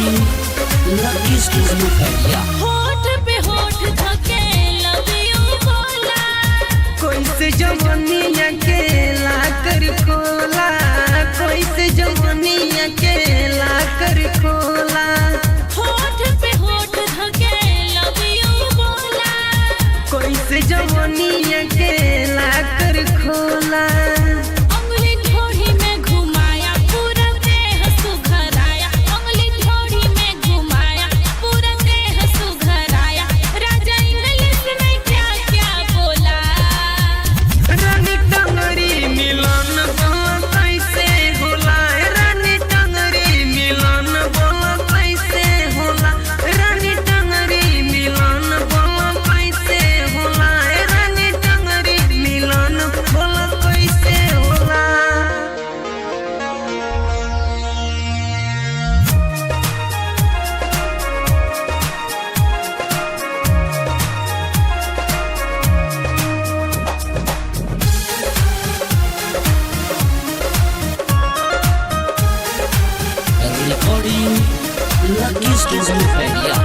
recording Lucky Studio Feria। होठ पे होठ धके लव यू बोला, कोई से जवानिया के ला कर खोला, कोई से जवानिया के ला कर खोला। होठ पे होठ धके लव यू बोला, कोई से जवानिया के ला कर खोला। उंगली ढोड़ी में घुमाया पूरा देह सुघराया, उंगली ढोड़ी में घुमाया पूरा देह सुघराया। राजा इंग्लिश में क्या क्या बोला, रानी टंगरी मिलन बोला कैसे होला, रानी टंगरी मिलन बोला कैसे होला, रानी टंगरी मिलन बोला कैसे होला, रानी टंगरी मिलन बोला कैसे होला। Recording Lucky Studio Feria।